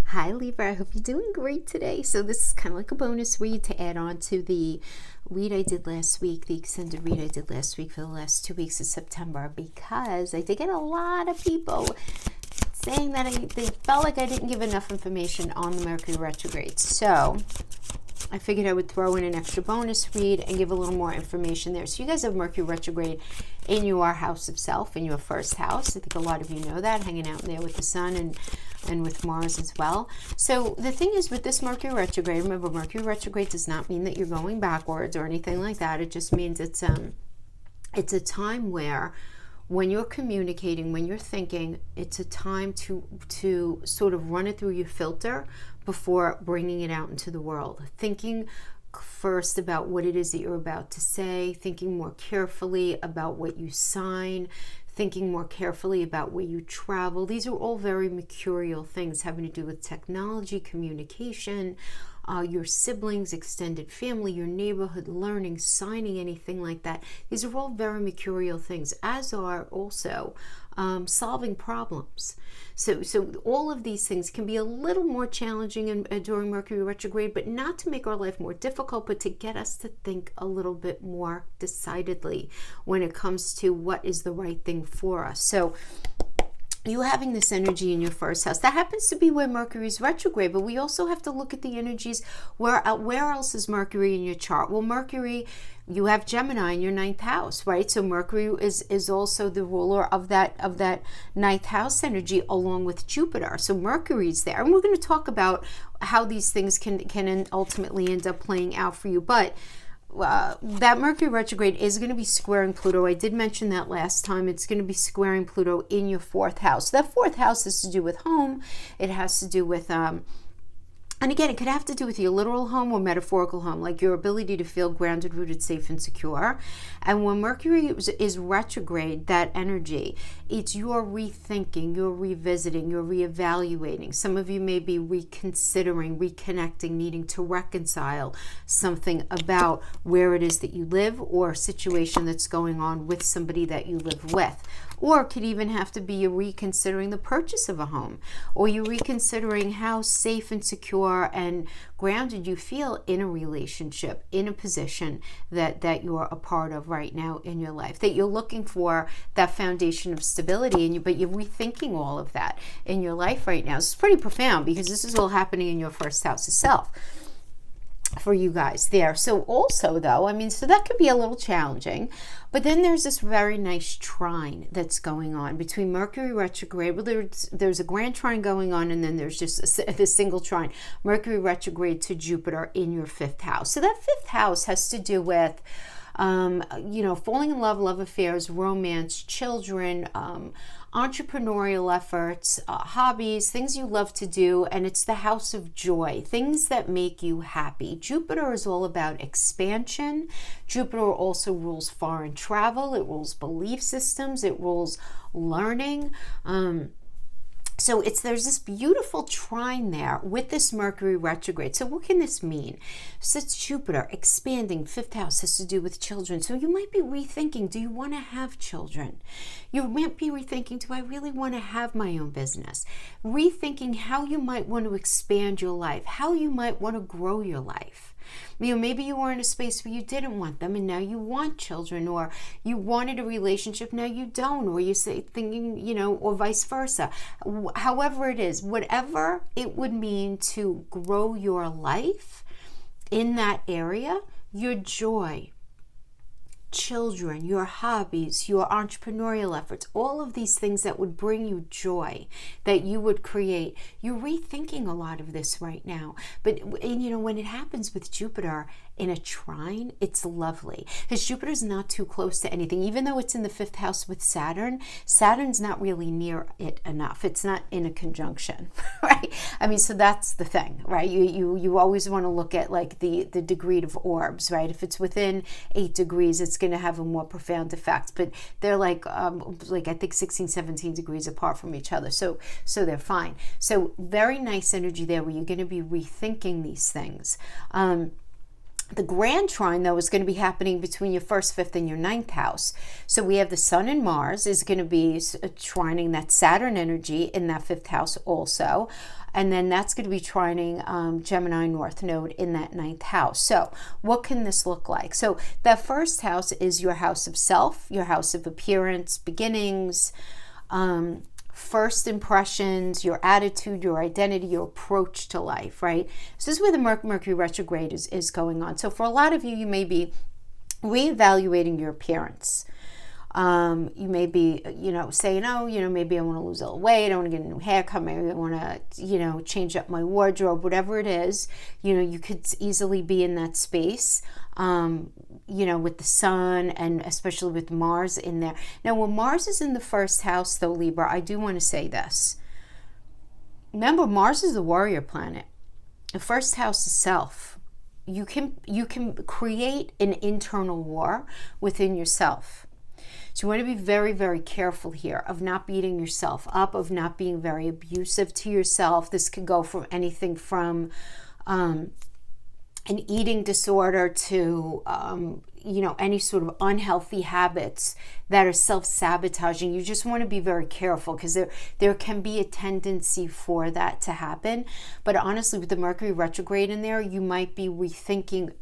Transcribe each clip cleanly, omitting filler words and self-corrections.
Hi Libra, I hope you're doing great today. So this is kind of like a bonus read to add on to the read I did last week, the extended read I did last week for the last 2 weeks of September, because I did get a lot of people saying that they felt like I didn't give enough information on the Mercury retrograde. So I figured I would throw in an extra bonus read and give a little more information there. So you guys have Mercury retrograde in your house of self, in your first house. I think a lot of you know that, hanging out there with the sun and with Mars as well. So the thing is with this Mercury retrograde, remember Mercury retrograde does not mean that you're going backwards or anything like that. It just means it's a time where when you're communicating, when you're thinking, it's a time to sort of run it through your filter before bringing it out into the world. Thinking first about what it is that you're about to say, thinking more carefully about what you sign, thinking more carefully about where you travel. These are all very mercurial things having to do with technology, communication, your siblings, extended family, your neighborhood, learning, signing, anything like that. These are all very mercurial things, as are also solving problems. So all of these things can be a little more challenging during Mercury retrograde, but not to make our life more difficult, but to get us to think a little bit more decidedly when it comes to what is the right thing for us. So you having this energy in your first house, that happens to be where Mercury is retrograde, but we also have to look at the energies. Where else is Mercury in your chart? Well, Mercury, you have Gemini in your 9th house, right? So Mercury is also the ruler of that 9th house energy, along with Jupiter. So Mercury's there, and we're going to talk about how these things can ultimately end up playing out for you. But that Mercury retrograde is going to be squaring Pluto. I did mention that last time. It's going to be squaring Pluto in your 4th house. That 4th house has to do with home. It has to do with and again, it could have to do with your literal home or metaphorical home, like your ability to feel grounded, rooted, safe, and secure. And when Mercury is retrograde, that energy, it's your rethinking, you're revisiting, you're reevaluating. Some of you may be reconsidering, reconnecting, needing to reconcile something about where it is that you live or a situation that's going on with somebody that you live with. Or it could even have to be you reconsidering the purchase of a home, or you reconsidering how safe and secure and grounded you feel in a relationship, in a position that you're a part of right now in your life, that you're looking for that foundation of stability, but you're rethinking all of that in your life right now. It's pretty profound because this is all happening in your first house itself for you guys there. So also though, so that could be a little challenging, but then there's this very nice trine that's going on between Mercury retrograde. Well, there's a grand trine going on, and then there's just a single trine, Mercury retrograde to Jupiter in your 5th house. So that 5th house has to do with falling in love, love affairs, romance, children, entrepreneurial efforts, hobbies, things you love to do, and it's the house of joy, things that make you happy. Jupiter is all about expansion. Jupiter also rules foreign travel. It rules belief systems. It rules learning. So there's this beautiful trine there with this Mercury retrograde. So what can this mean? So it's Jupiter expanding. 5th house has to do with children. So you might be rethinking, do you want to have children? You might be rethinking, do I really want to have my own business? Rethinking how you might want to expand your life, how you might want to grow your life. Maybe you were in a space where you didn't want them and now you want children, or you wanted a relationship, now you don't, or you say thinking, or vice versa. However it is, whatever it would mean to grow your life in that area, your joy, children, your hobbies, your entrepreneurial efforts, all of these things that would bring you joy, that you would create. You're rethinking a lot of this right now. But when it happens with Jupiter in a trine, it's lovely because Jupiter's not too close to anything. Even though it's in the 5th house with Saturn, Saturn's not really near it enough. It's not in a conjunction, right? So that's the thing, right? You always want to look at like the degree of orbs, right? If it's within 8 degrees, it's going to have a more profound effect, but they're like I think 16, 17 degrees apart from each other. So they're fine. So very nice energy there where you're going to be rethinking these things. The grand trine, though, is going to be happening between your 1st, 5th, and your 9th house. So we have the Sun and Mars is going to be trining that Saturn energy in that 5th house also. And then that's going to be trining Gemini North Node in that 9th house. So what can this look like? So that 1st house is your house of self, your house of appearance, beginnings, first impressions, your attitude, your identity, your approach to life, right? So this is where the Mercury retrograde is going on. So for a lot of you, you may be reevaluating your appearance. You may be, saying, oh, maybe I want to lose a little weight. I want to get a new haircut. Maybe I want to, change up my wardrobe, whatever it is. You could easily be in that space, with the Sun and especially with Mars in there. Now, when Mars is in the 1st house, though, Libra, I do want to say this. Remember, Mars is the warrior planet. The 1st house is self. You can create an internal war within yourself. So you want to be very, very careful here of not beating yourself up, of not being very abusive to yourself. This could go from anything from an eating disorder to, any sort of unhealthy habits that are self-sabotaging. You just want to be very careful because there can be a tendency for that to happen. But honestly, with the Mercury retrograde in there, you might be rethinking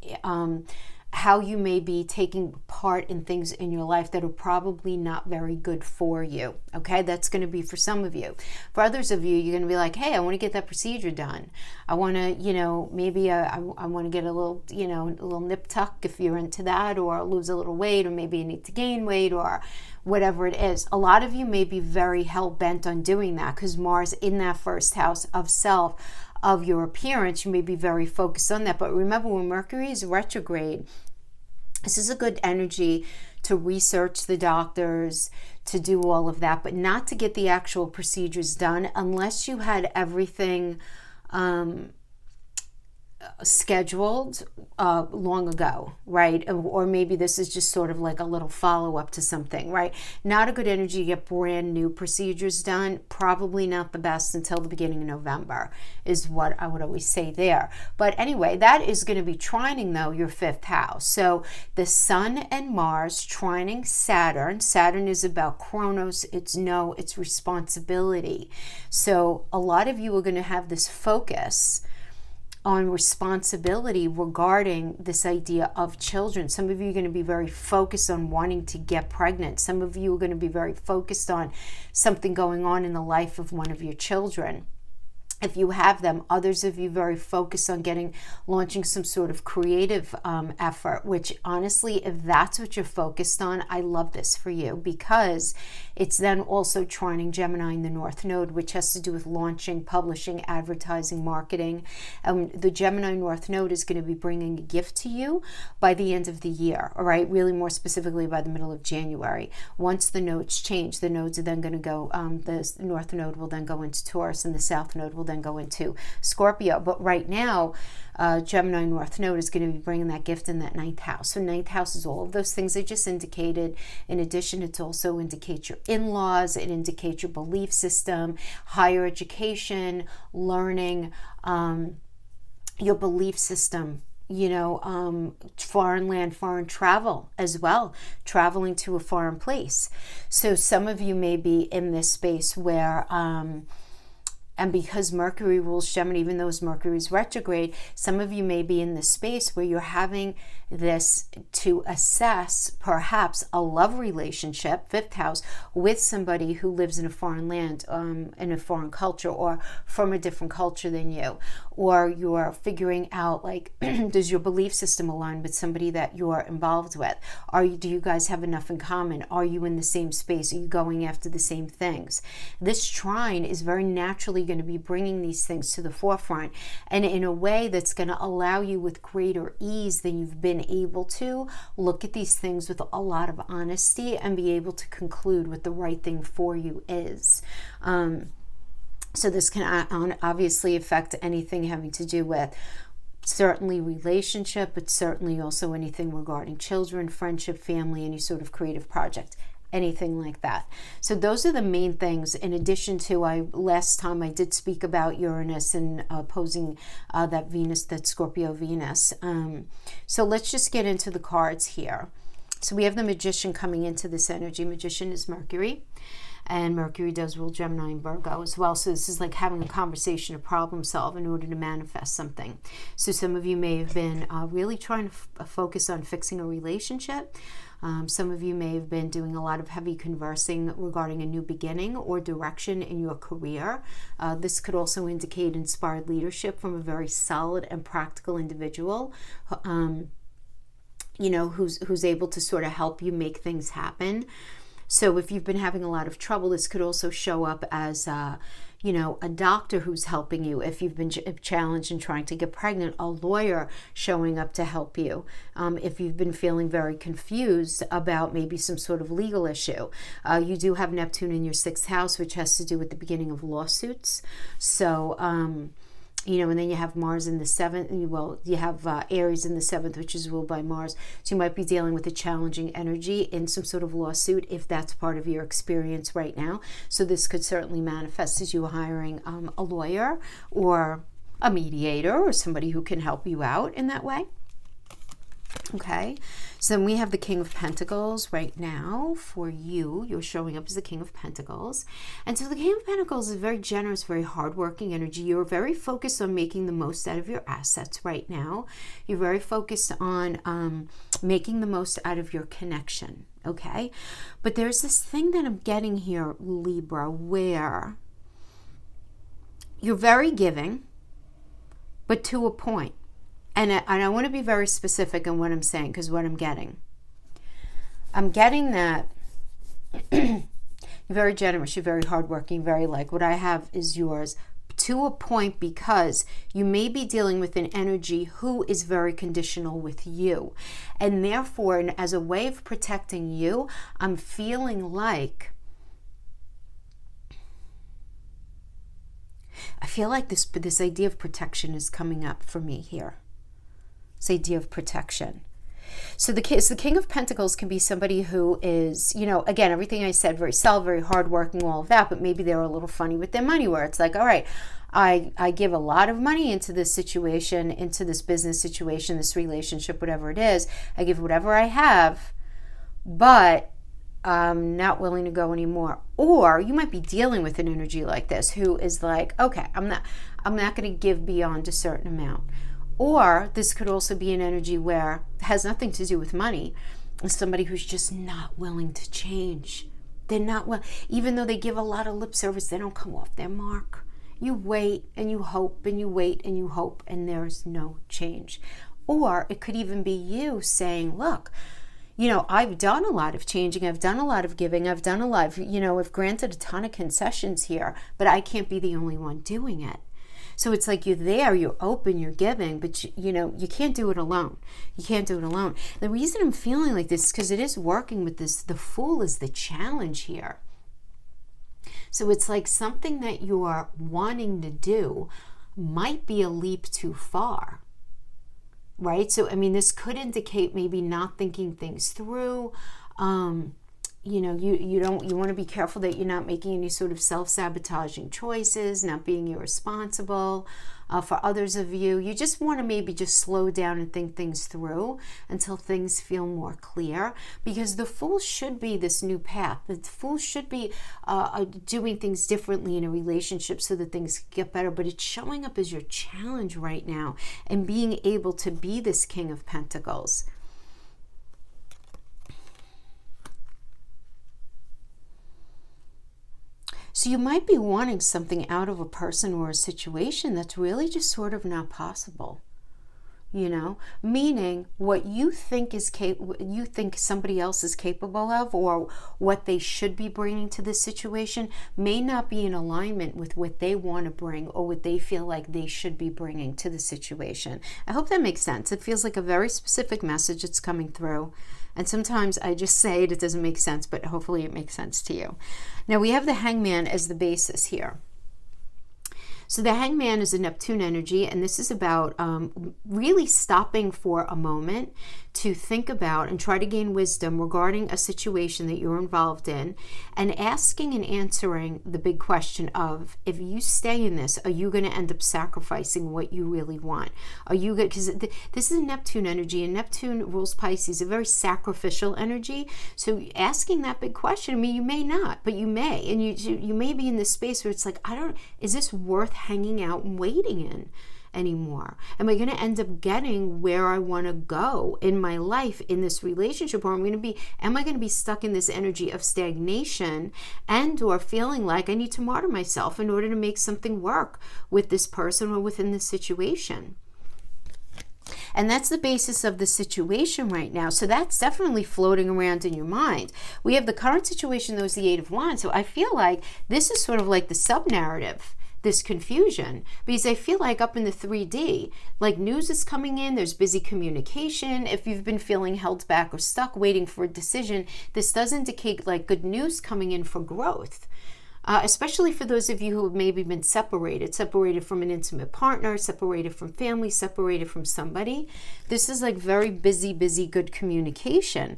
how you may be taking part in things in your life that are probably not very good for you. Okay, that's going to be for some of you. For others of you, you're going to be like, hey, I want to get that procedure done. I want to, maybe I want to get a little, a little nip tuck if you're into that, or lose a little weight, or maybe you need to gain weight, or whatever it is. A lot of you may be very hell-bent on doing that because Mars in that 1st house of self, of your appearance, you may be very focused on that. But remember, when Mercury is retrograde, this is a good energy to research the doctors, to do all of that, but not to get the actual procedures done unless you had everything scheduled long ago, right? Or maybe this is just sort of like a little follow-up to something, right? Not a good energy to get brand new procedures done. Probably not the best until the beginning of November is what I would always say there. But anyway, that is going to be trining, though, your 5th house. So the Sun and Mars trining Saturn. Saturn is about Chronos. It's responsibility. So a lot of you are going to have this focus on responsibility regarding this idea of children. Some of you are going to be very focused on wanting to get pregnant. Some of you are going to be very focused on something going on in the life of one of your children, if you have them. Others of you very focused on launching some sort of creative effort, which honestly, if that's what you're focused on, I love this for you, because it's then also trining Gemini in the North Node, which has to do with launching, publishing, advertising, marketing. The Gemini North Node is going to be bringing a gift to you by the end of the year, all right? Really more specifically by the middle of January. Once the nodes change, the nodes are then going to go, the North Node will then go into Taurus, and the South Node will then go into Scorpio. But right now, Gemini North Node is going to be bringing that gift in that 9th house. So 9th house is all of those things I just indicated. In addition, it also indicates your in-laws, it indicates your belief system, higher education, learning, your belief system, foreign land, foreign travel as well, traveling to a foreign place. So some of you may be in this space where, and because Mercury rules Gemini, even though Mercury is retrograde, some of you may be in this space where you're having this to assess perhaps a love relationship, 5th house, with somebody who lives in a foreign land, in a foreign culture, or from a different culture than you. Or you're figuring out, like, does your belief system align with somebody that you're involved with? Do you guys have enough in common? Are you in the same space? Are you going after the same things? This trine is very naturally going to be bringing these things to the forefront, and in a way that's going to allow you with greater ease than you've been able to look at these things with a lot of honesty and be able to conclude what the right thing for you is. So this can obviously affect anything having to do with certainly relationship, but certainly also anything regarding children, friendship, family, any sort of creative project. anything like that. So those are the main things, in addition to last time I did speak about Uranus and opposing that Venus, that Scorpio Venus. So let's just get into the cards here. So we have the Magician coming into this energy. Magician is Mercury, and Mercury does rule Gemini and Virgo as well. So this is like having a conversation, a problem solve in order to manifest something. So some of you may have been really trying to focus on fixing a relationship. Some of you may have been doing a lot of heavy conversing regarding a new beginning or direction in your career. This could also indicate inspired leadership from a very solid and practical individual, you know, who's able to sort of help you make things happen. So if you've been having a lot of trouble, this could also show up as, you know, a doctor who's helping you. If you've been challenged in trying to get pregnant, a lawyer showing up to help you. If you've been feeling very confused about maybe some sort of legal issue. You do have Neptune in your 6th house, which has to do with the beginning of lawsuits. So, you know, and then you have Mars in the 7th. Well, you have Aries in the 7th, which is ruled by Mars. So you might be dealing with a challenging energy in some sort of lawsuit if that's part of your experience right now. So this could certainly manifest as you hiring a lawyer or a mediator or somebody who can help you out in that way. Okay, so then we have the King of Pentacles right now for you. You're showing up as the King of Pentacles. And so the King of Pentacles is very generous, very hardworking energy. You're very focused on making the most out of your assets right now. You're very focused on making the most out of your connection, okay? But there's this thing that I'm getting here, Libra, where you're very giving, but to a point. And I want to be very specific in what I'm saying, because what I'm getting that you're very generous, you're very hardworking, very like what I have is yours to a point, because you may be dealing with an energy who is very conditional with you. And therefore, and as a way of protecting you, I'm feeling like this idea of protection is coming up for me here. This idea of protection. So the King of Pentacles can be somebody who is, you know, again, everything I said, very solid, very hardworking, all of that, but maybe they're a little funny with their money, where it's like, all right, I give a lot of money into this situation, into this business situation, this relationship, whatever it is. I give whatever I have, but I'm not willing to go anymore. Or you might be dealing with an energy like this who is like, okay, I'm not going to give beyond a certain amount. Or this could also be an energy where it has nothing to do with money. It's somebody who's just not willing to change. They're not even though they give a lot of lip service, they don't come off their mark. You wait and you hope and you wait and you hope, and there's no change. Or it could even be you saying, look, you know, I've done a lot of changing, I've done a lot of giving, I've done a lot of, you know, I've granted a ton of concessions here, but I can't be the only one doing it. So it's like you're there, you're open, you're giving, but you know, you can't do it alone. You can't do it alone. The reason I'm feeling like this is because it is working with this. The Fool is the challenge here. So it's like something that you're wanting to do might be a leap too far, right? So, I mean, this could indicate maybe not thinking things through. You know, you want to be careful that you're not making any sort of self-sabotaging choices, not being irresponsible for others of you. You just want to maybe just slow down and think things through until things feel more clear, because the Fool should be this new path. The Fool should be doing things differently in a relationship so that things get better, but it's showing up as your challenge right now and being able to be this King of Pentacles. So you might be wanting something out of a person or a situation that's really just sort of not possible, you know, meaning what you think is you think somebody else is capable of, or what they should be bringing to this situation may not be in alignment with what they want to bring or what they feel like they should be bringing to the situation. I hope that makes sense. It feels like a very specific message that's coming through. And sometimes I just say it doesn't make sense, but hopefully it makes sense to you. Now we have the Hangman as the basis here. So the Hangman is a Neptune energy, and this is about really stopping for a moment to think about and try to gain wisdom regarding a situation that you're involved in, and asking and answering the big question of, if you stay in this, are you going to end up sacrificing what you really want? Are you good? Because this is a Neptune energy, and Neptune rules Pisces, a very sacrificial energy. So asking that big question, I mean, you may not, but you may, and you may be in this space where it's like, is this worth hanging out and waiting in anymore? Am I going to end up getting where I want to go in my life, in this relationship, or am I going to be stuck in this energy of stagnation and or feeling like I need to martyr myself in order to make something work with this person or within this situation? And that's the basis of the situation right now. So that's definitely floating around in your mind. We have the current situation, though, is the Eight of Wands. So I feel like this is sort of like the sub-narrative, this confusion, because I feel like up in the 3D, like news is coming in, there's busy communication. If you've been feeling held back or stuck waiting for a decision, this does indicate like good news coming in for growth. Especially for those of you who have maybe been separated from an intimate partner, separated from family, separated from somebody. This is like very busy, good communication.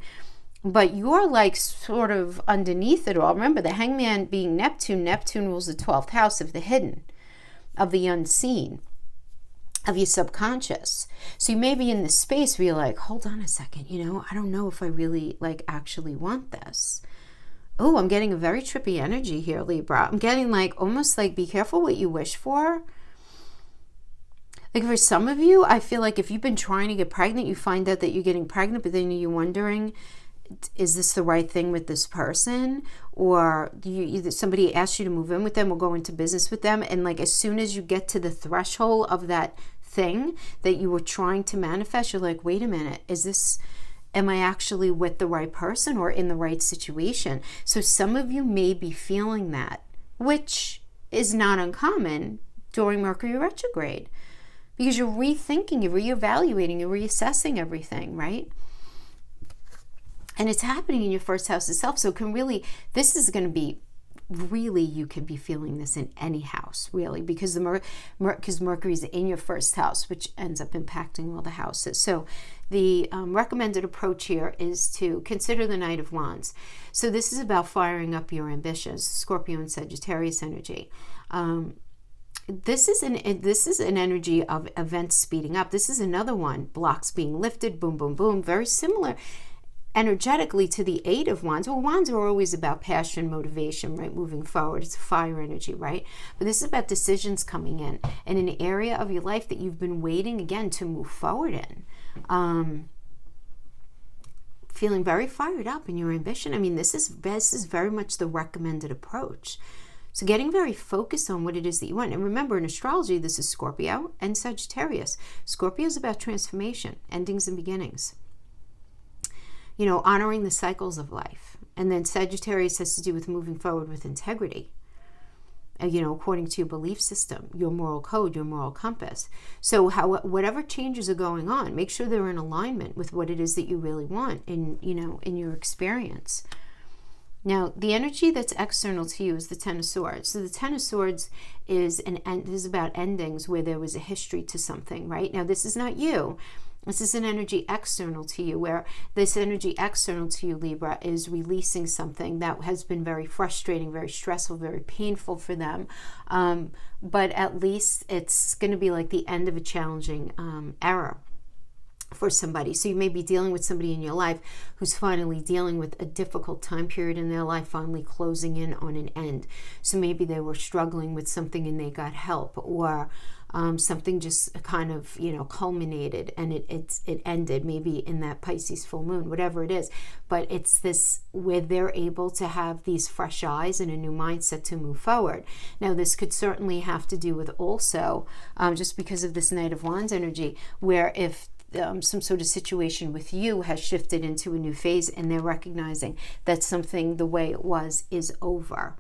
But you're like sort of underneath it all. Remember, the Hangman being Neptune rules the 12th house of the hidden, of the unseen, of your subconscious. So you may be in this space where you're like, hold on a second, I don't know if I really like actually want this. Oh, I'm getting a very trippy energy here, Libra. I'm getting like almost like, be careful what you wish for. Like for some of you, I feel like if you've been trying to get pregnant, you find out that you're getting pregnant, but then you're wondering, is this the right thing with this person? Or somebody asks you to move in with them or go into business with them, and like as soon as you get to the threshold of that thing that you were trying to manifest, you're like, wait a minute, am I actually with the right person or in the right situation? So some of you may be feeling that, which is not uncommon during Mercury retrograde, because you're rethinking, you're reevaluating, you're reassessing everything, right? And it's happening in your first house itself. So this is going to be really, you could be feeling this in any house, really, because because Mercury is in your first house, which ends up impacting all the houses. So the recommended approach here is to consider the Knight of Wands. So this is about firing up your ambitions, Scorpio and Sagittarius energy. This is an energy of events speeding up. This is another one, blocks being lifted, boom, boom, boom, very similar energetically to the Eight of Wands. Well, wands are always about passion, motivation, right? Moving forward. It's fire energy, right? But this is about decisions coming in an area of your life that you've been waiting, again, to move forward in. Feeling very fired up in your ambition. I mean, this is very much the recommended approach. So getting very focused on what it is that you want. And remember, in astrology, this is Scorpio and Sagittarius. Scorpio is about transformation, endings and beginnings. Honoring the cycles of life. And then Sagittarius has to do with moving forward with integrity, according to your belief system, your moral code, your moral compass. So whatever changes are going on, make sure they're in alignment with what it is that you really want in your experience. Now, the energy that's external to you is the Ten of Swords. So the Ten of Swords is about endings where there was a history to something, right? Now, this is not you. This is an energy external to you, where this energy external to you, Libra, is releasing something that has been very frustrating, very stressful, very painful for them. But at least it's going to be like the end of a challenging era for somebody. So you may be dealing with somebody in your life who's finally dealing with a difficult time period in their life, finally closing in on an end. So maybe they were struggling with something and they got help, or something just kind of, culminated and it ended, maybe in that Pisces full moon, whatever it is. But it's this where they're able to have these fresh eyes and a new mindset to move forward. Now, this could certainly have to do with also, just because of this Knight of Wands energy, where if some sort of situation with you has shifted into a new phase and they're recognizing that something the way it was is over.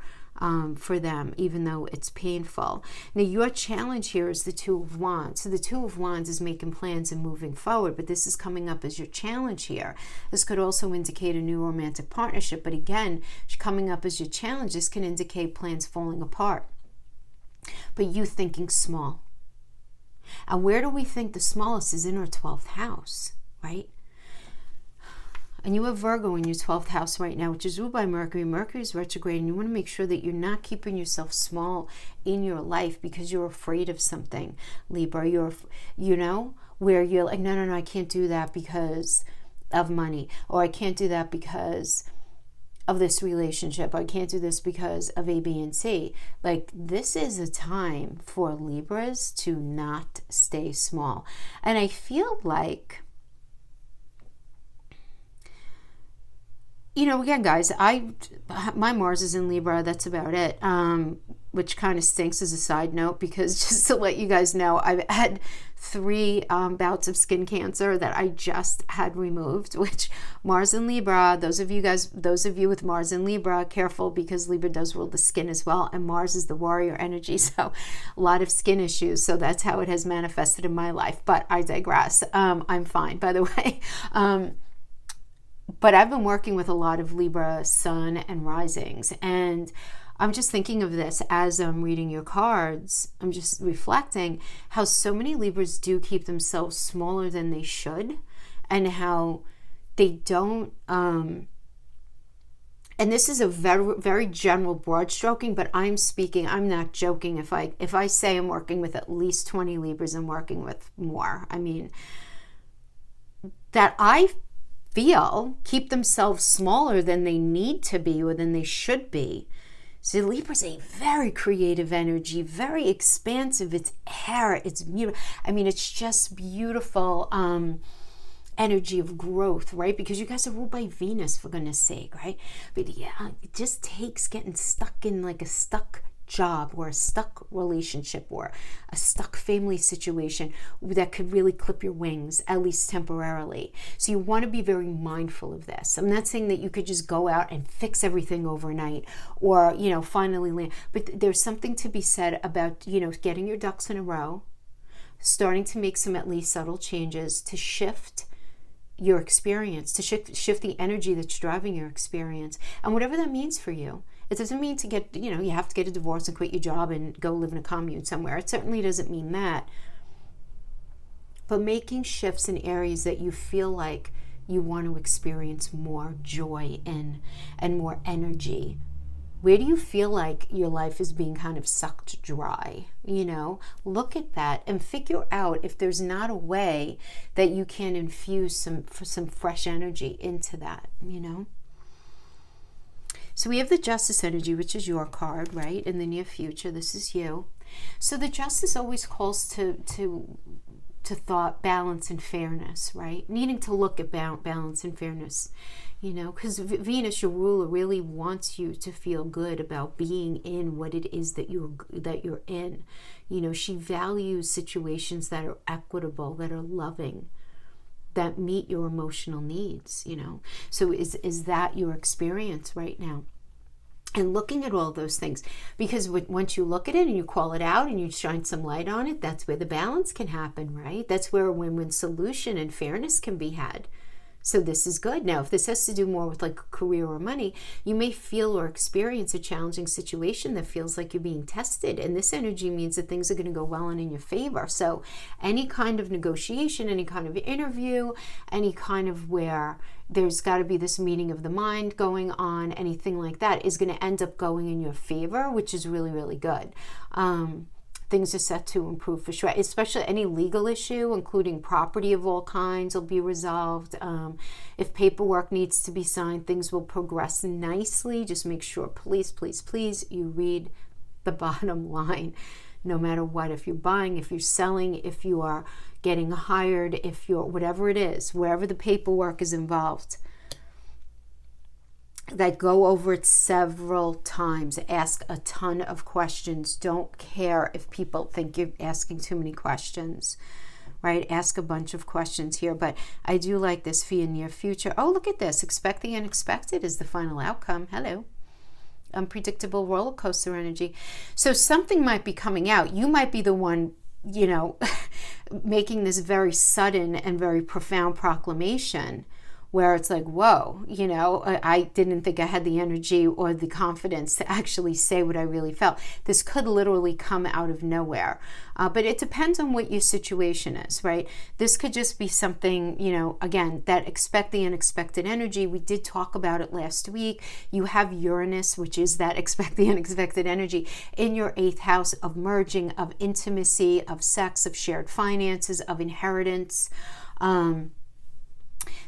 For them, even though it's painful. Now, your challenge here is the Two of Wands. So the Two of Wands is making plans and moving forward, but this is coming up as your challenge here. This could also indicate a new romantic partnership, but again, coming up as your challenge, this can indicate plans falling apart. but you thinking small. And where do we think the smallest is? In our 12th house, right? And you have Virgo in your 12th house right now, which is ruled by Mercury. Mercury is retrograde, and you want to make sure that you're not keeping yourself small in your life because you're afraid of something, Libra. Where you're like, no, I can't do that because of money, or I can't do that because of this relationship, I can't do this because of A, B, and C. Like, this is a time for Libras to not stay small. And I feel like, again, guys, my Mars is in Libra. That's about it. Which kind of stinks as a side note, because just to let you guys know, I've had 3 bouts of skin cancer that I just had removed, which Mars in Libra, those of you with Mars in Libra, careful, because Libra does rule the skin as well, and Mars is the warrior energy, so a lot of skin issues. So that's how it has manifested in my life, but I digress. I'm fine, by the way. But I've been working with a lot of Libra sun and risings, and I'm just thinking of this as I'm reading your cards. I'm just reflecting how so many Libras do keep themselves smaller than they should, and how they don't, and this is a very, very general broad stroking, but I'm not joking if I say I'm working with at least 20 Libras, I'm working with more. I mean, that I feel keep themselves smaller than they need to be or than they should be. So Libra's a very creative energy, very expansive. It's air, it's beautiful. I mean, it's just beautiful energy of growth, right? Because you guys are ruled by Venus, for goodness sake, right? But yeah, it just takes getting stuck in like a stuck job or a stuck relationship or a stuck family situation that could really clip your wings, at least temporarily. So you want to be very mindful of this. I'm not saying that you could just go out and fix everything overnight or, finally land. But there's something to be said about, getting your ducks in a row, starting to make some at least subtle changes to shift your experience, to shift the energy that's driving your experience, and whatever that means for you. It doesn't mean to get, you have to get a divorce and quit your job and go live in a commune somewhere. It certainly doesn't mean that. But making shifts in areas that you feel like you want to experience more joy in and more energy. Where do you feel like your life is being kind of sucked dry? Look at that and figure out if there's not a way that you can infuse some fresh energy into that, So we have the Justice energy, which is your card, right? In the near future, this is you. So the Justice always calls to thought, balance, and fairness, right? Needing to look at balance and fairness, because Venus, your ruler, really wants you to feel good about being in what it is that you're in. She values situations that are equitable, that are loving, that meet your emotional needs, So is that your experience right now? And looking at all those things, because once you look at it and you call it out and you shine some light on it, that's where the balance can happen, right? That's where a win-win solution and fairness can be had. So this is good. Now, if this has to do more with like career or money, you may feel or experience a challenging situation that feels like you're being tested. And this energy means that things are going to go well and in your favor. So any kind of negotiation, any kind of interview, any kind of where there's got to be this meeting of the mind going on, anything like that is going to end up going in your favor, which is really, really good. Things are set to improve for sure, especially any legal issue, including property of all kinds, will be resolved. If paperwork needs to be signed, things will progress nicely. Just make sure, please, you read the bottom line, no matter what. If you're buying, if you're selling, if you are getting hired, if you're whatever it is, wherever the paperwork is involved, that go over it several times. Ask a ton of questions. Don't care if people think you're asking too many questions, right? Ask a bunch of questions here. But I do like this for your near future. Oh, look at this. Expect the unexpected is the final outcome. Hello. Unpredictable roller coaster energy. So something might be coming out. You might be the one, making this very sudden and very profound proclamation, where it's like, whoa, you know, I didn't think I had the energy or the confidence to actually say what I really felt. This could literally come out of nowhere. But it depends on what your situation is, right? This could just be something, you know, again, that expect the unexpected energy. We did talk about it last week. You have Uranus, which is that expect the unexpected energy, in your 8th house of merging, of intimacy, of sex, of shared finances, of inheritance.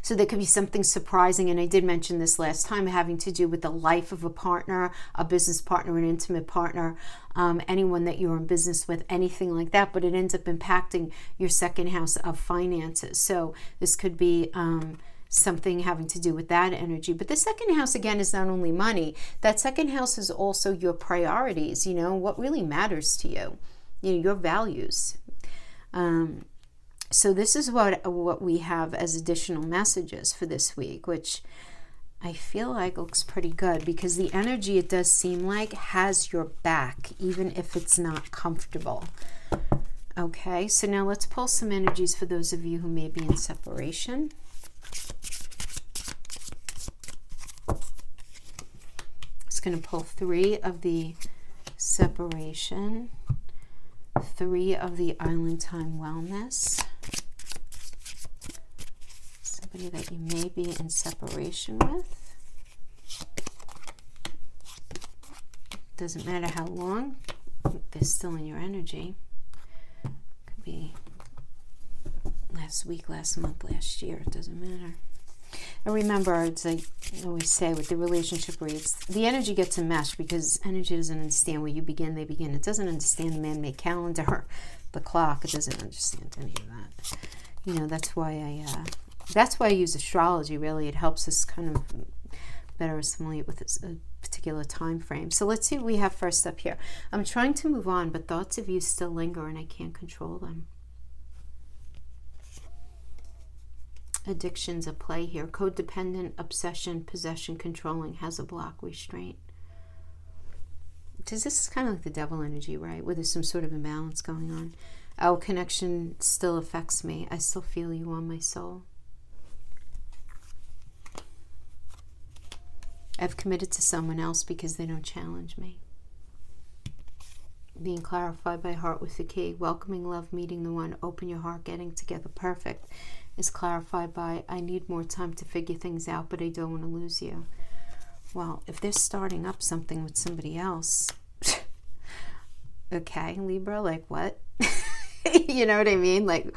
So there could be something surprising, and I did mention this last time, having to do with the life of a partner, a business partner, an intimate partner, anyone that you're in business with, anything like that, but it ends up impacting your 2nd house of finances. So this could be something having to do with that energy. But the 2nd house, again, is not only money. That 2nd house is also your priorities, you know, what really matters to you, you know, your values. So this is what we have as additional messages for this week, which I feel like looks pretty good, because the energy, it does seem like, has your back, even if it's not comfortable. Okay, so now let's pull some energies for those of you who may be in separation. It's going to pull 3 of the separation, 3 of the island time wellness. Somebody that you may be in separation with. Doesn't matter how long, they're still in your energy. Could be last week, last month, last year, it doesn't matter. And remember, it's like I always say with the relationship reads, the energy gets enmeshed because energy doesn't understand where you begin, they begin. It doesn't understand the man-made calendar, the clock. It doesn't understand any of that. You know, that's why I use astrology, really. It helps us kind of better assimilate with a particular time frame. So let's see what we have first up here. I'm trying to move on, but thoughts of you still linger and I can't control them. Addictions at play here. Codependent, obsession, possession, controlling, has a block, restraint. Because this is kind of like the devil energy, right? Where there's some sort of imbalance going on. Our connection still affects me. I still feel you on my soul. I've committed to someone else because they don't challenge me. Being clarified by heart with the key. Welcoming love, meeting the one. Open your heart, getting together. Perfect. Is clarified by, I need more time to figure things out, but I don't want to lose you. Well, if they're starting up something with somebody else, okay, Libra, like what? You know what I mean? Like,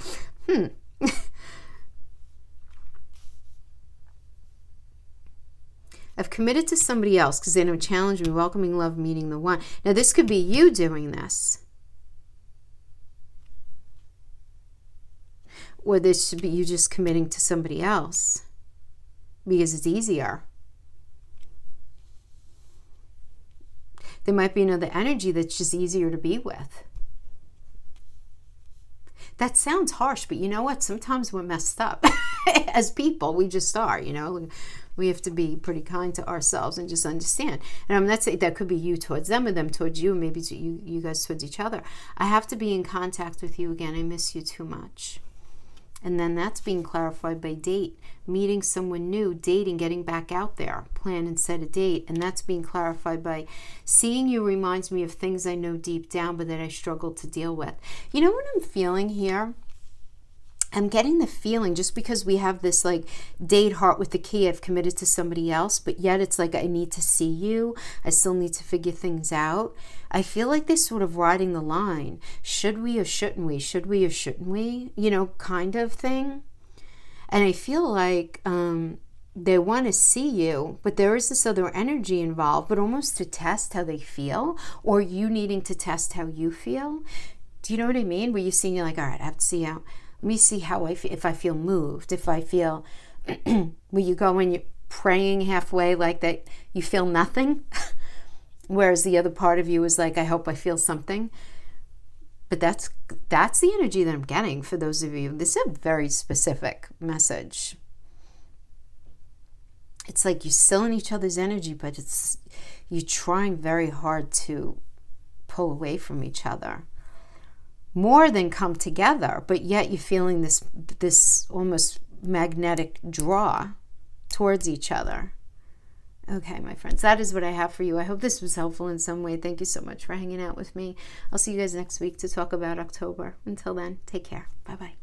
I've committed to somebody else because they don't challenge me. Welcoming love, meeting the one. Now, this could be you doing this. Or this should be you just committing to somebody else because it's easier. There might be another energy that's just easier to be with. That sounds harsh, but you know what? Sometimes we're messed up as people. We just are, you know. We have to be pretty kind to ourselves and just understand. And I'm not saying that could be you towards them or them towards you, maybe you guys towards each other. I have to be in contact with you again. I miss you too much. And then that's being clarified by date, meeting someone new, dating, getting back out there, plan and set a date. And that's being clarified by seeing you reminds me of things I know deep down, but that I struggle to deal with. You know what I'm feeling here? I'm getting the feeling, just because we have this like date, heart with the key, I've committed to somebody else, but yet it's like I need to see you. I still need to figure things out. I feel like they're sort of riding the line. Should we or shouldn't we? Should we or shouldn't we? You know, kind of thing. And I feel like they want to see you, but there is this other energy involved, but almost to test how they feel, or you needing to test how you feel. Do you know what I mean? Where you see, you're like, all right, I have to see how. Let me see how I feel, if I feel moved, if I feel, where you go and you're praying halfway like that, you feel nothing, whereas the other part of you is like, I hope I feel something. But that's the energy that I'm getting for those of you. This is a very specific message. It's like you're still in each other's energy, but you're trying very hard to pull away from each other. More than come together, but yet you're feeling this almost magnetic draw. towards each other. Okay, my friends, that is what I have for you. I hope this was helpful in some way. Thank you so much for hanging out with me. I'll see you guys next week to talk about October. Until then, take care. Bye-bye.